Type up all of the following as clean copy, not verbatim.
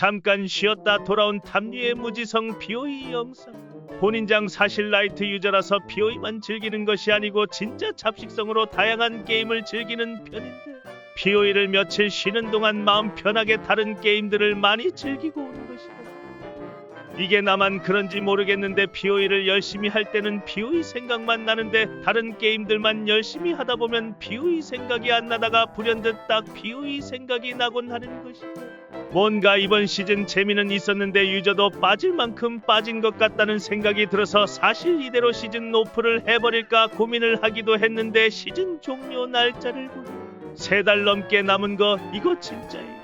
잠깐 쉬었다 돌아온 탐류의 무지성 POE 영상. 본인장 사실 라이트 유저라서 POE만 즐기는 것이 아니고 진짜 잡식성으로 다양한 게임을 즐기는 편인데 POE를 며칠 쉬는 동안 마음 편하게 다른 게임들을 많이 즐기고 오는 것이다. 이게 나만 그런지 모르겠는데 POE를 열심히 할 때는 POE 생각만 나는데 다른 게임들만 열심히 하다 보면 POE 생각이 안 나다가 불현듯 딱 POE 생각이 나곤 하는 것이다. 뭔가 이번 시즌 재미는 있었는데 유저도 빠질 만큼 빠진 것 같다는 생각이 들어서 사실 이대로 시즌 오프를 해버릴까 고민을 하기도 했는데 시즌 종료 날짜를 보니 3달 넘게 남은 거 이거 진짜예요.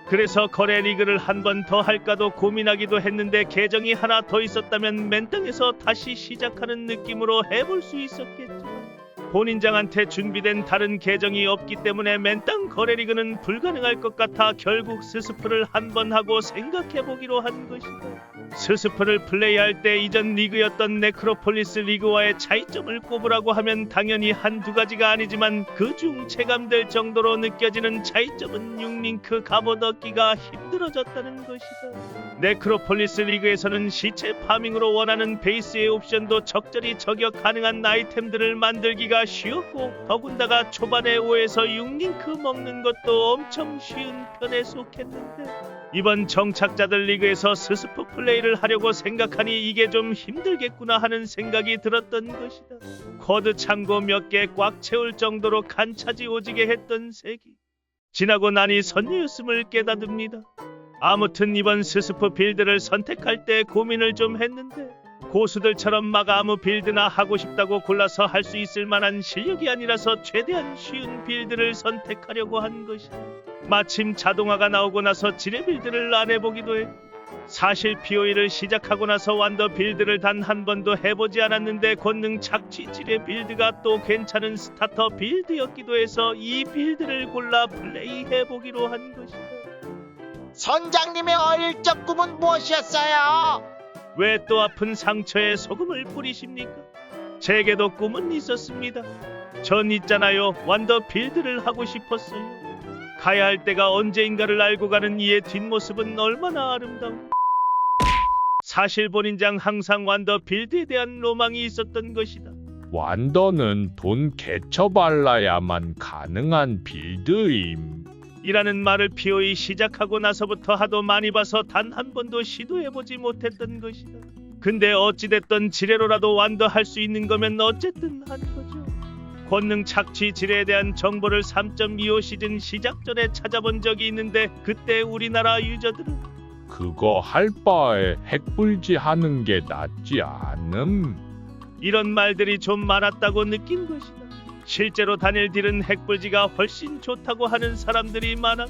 그래서 거래 리그를 한 번 더 할까도 고민하기도 했는데 계정이 하나 더 있었다면 맨땅에서 다시 시작하는 느낌으로 해볼 수 있었겠지만 본인장한테 준비된 다른 계정이 없기 때문에 맨땅 거래 리그는 불가능할 것 같아 결국 스스프를 한 번 하고 생각해보기로 한 것이다. 스스프를 플레이할 때 이전 리그였던 네크로폴리스 리그와의 차이점을 꼽으라고 하면 당연히 한두 가지가 아니지만 그중 체감될 정도로 느껴지는 차이점은 6링크 갑옷 얻기가 힘들어졌다는 것이다. 네크로폴리스 리그에서는 시체 파밍으로 원하는 베이스의 옵션도 적절히 저격 가능한 아이템들을 만들기가 쉬웠고 더군다나 초반에 5에서 6링크 먹는 것도 엄청 쉬운 편에 속했는데 이번 정착자들 리그에서 스스프 플레이를 하려고 생각하니 이게 좀 힘들겠구나 하는 생각이 들었던 것이다. 쿼드 창고 몇 개 꽉 채울 정도로 칸차지 오지게 했던 세기. 지나고 나니 선녀였음을 깨닫습니다. 아무튼 이번 스스프 빌드를 선택할 때 고민을 좀 했는데 고수들처럼 막 아무 빌드나 하고 싶다고 골라서 할 수 있을 만한 실력이 아니라서 최대한 쉬운 빌드를 선택하려고 한 것이다. 마침 자동화가 나오고 나서 지뢰 빌드를 안 해보기도 해. 사실 POE를 시작하고 나서 완더 빌드를 단 한 번도 해보지 않았는데 권능 착취 지뢰 빌드가 또 괜찮은 스타터 빌드였기도 해서 이 빌드를 골라 플레이해보기로 한 것이다. 선장님의 어릴 적 꿈은 무엇이었어요? 왜 또 아픈 상처에 소금을 뿌리십니까? 제게도 꿈은 있었습니다. 전 있잖아요. 완더 빌드를 하고 싶었어요. 가야 할 때가 언제인가를 알고 가는 이의 뒷모습은 얼마나 아름다운. 사실 본인장 항상 완더 빌드에 대한 로망이 있었던 것이다. 완더는 돈 개처발라야만 가능한 빌드임. 이라는 말을 POE 시작하고 나서부터 하도 많이 봐서 단 한 번도 시도해보지 못했던 것이다. 근데 어찌됐던 지뢰로라도 완더 할 수 있는 거면 어쨌든 한 거죠. 권능 착취 지뢰에 대한 정보를 3.25 시즌 시작 전에 찾아본 적이 있는데 그때 우리나라 유저들은 그거 할 바에 핵불지 하는 게 낫지 않음? 이런 말들이 좀 많았다고 느낀 것이다. 실제로 단일 딜은 핵불지가 훨씬 좋다고 하는 사람들이 많아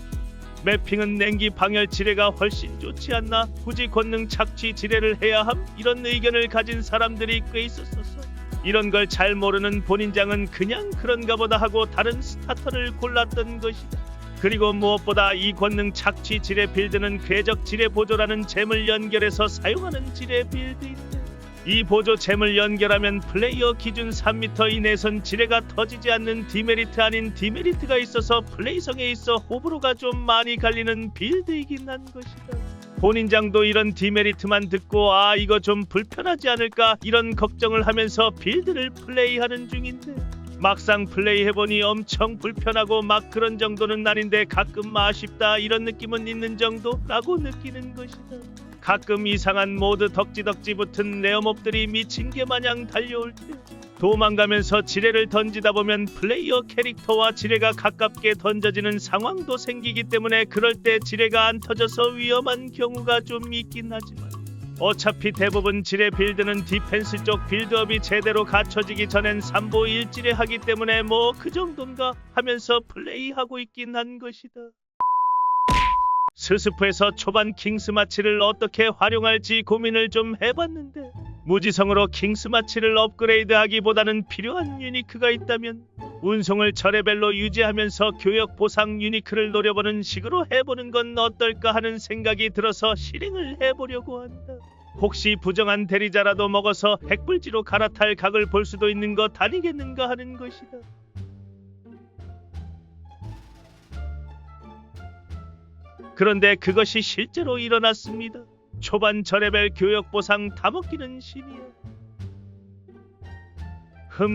매핑은 냉기 방열 지뢰가 훨씬 좋지 않나 굳이 권능 착취 지뢰를 해야 함 이런 의견을 가진 사람들이 꽤 있었었어. 이런 걸 잘 모르는 본인장은 그냥 그런가 보다 하고 다른 스타터를 골랐던 것이다. 그리고 무엇보다 이 권능 착취 지뢰 빌드는 궤적 지뢰 보조라는 잼을 연결해서 사용하는 지뢰 빌드인데 이 보조 잼을 연결하면 플레이어 기준 3m 이내선 지뢰가 터지지 않는 디메리트 아닌 디메리트가 있어서 플레이성에 있어 호불호가 좀 많이 갈리는 빌드이긴 한 것이다. 본인장도 이런 디메리트만 듣고 아 이거 좀 불편하지 않을까 이런 걱정을 하면서 빌드를 플레이하는 중인데 막상 플레이해보니 엄청 불편하고 막 그런 정도는 아닌데 가끔 아쉽다 이런 느낌은 있는 정도라고 느끼는 것이다. 가끔 이상한 모드 덕지덕지 붙은 레어몹들이 미친개 마냥 달려올 때 도망가면서 지뢰를 던지다 보면 플레이어 캐릭터와 지뢰가 가깝게 던져지는 상황도 생기기 때문에 그럴 때 지뢰가 안 터져서 위험한 경우가 좀 있긴 하지만 어차피 대부분 지뢰 빌드는 디펜스 쪽 빌드업이 제대로 갖춰지기 전엔 3보 1지뢰 하기 때문에 뭐 그 정도인가 하면서 플레이하고 있긴 한 것이다. 스스프에서 초반 킹스마치를 어떻게 활용할지 고민을 좀 해봤는데 무지성으로 킹스마치를 업그레이드하기보다는 필요한 유니크가 있다면 운송을 저레벨로 유지하면서 교역 보상 유니크를 노려보는 식으로 해보는 건 어떨까 하는 생각이 들어서 실행을 해보려고 한다. 혹시 부정한 대리자라도 먹어서 핵불지로 갈아탈 각을 볼 수도 있는 것 아니겠는가 하는 것이다. 그런데 그것이 실제로 일어났습니다. 초반 저레벨 교역 보상 다 먹기는 신이야.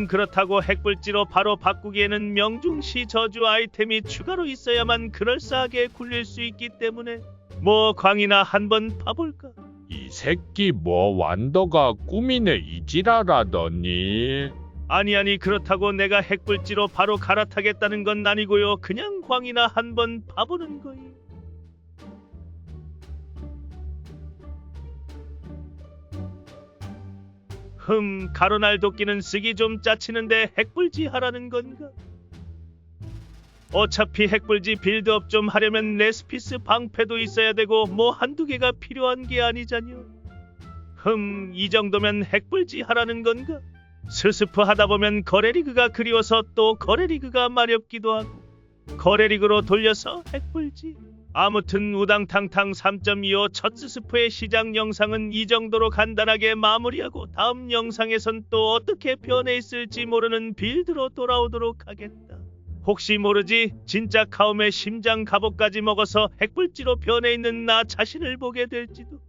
그렇다고 핵불지로 바로 바꾸기에는 명중시 저주 아이템이 추가로 있어야만 그럴싸하게 굴릴 수 있기 때문에 뭐 광이나 한번 봐볼까? 이 새끼 뭐 완더가 꾸미네 이지랄하더니. 아니 그렇다고 내가 핵불지로 바로 갈아타겠다는 건 아니고요. 그냥 광이나 한번 봐보는 거예요. 가로날 도끼는 쓰기 좀 짜치는데 핵불지 하라는 건가? 어차피 핵불지 빌드업 좀 하려면 레스피스 방패도 있어야 되고 뭐 한두 개가 필요한 게 아니잖여. 이 정도면 핵불지 하라는 건가? 스스프 하다 보면 거래리그가 그리워서 또 거래리그가 마렵기도 하고 거래리그로 돌려서 핵불지. 아무튼 우당탕탕 3.25 첫 스스프의 시작 영상은 이 정도로 간단하게 마무리하고 다음 영상에선 또 어떻게 변해 있을지 모르는 빌드로 돌아오도록 하겠다. 혹시 모르지 진짜 카움의 심장 갑옷까지 먹어서 핵불지로 변해 있는 나 자신을 보게 될지도.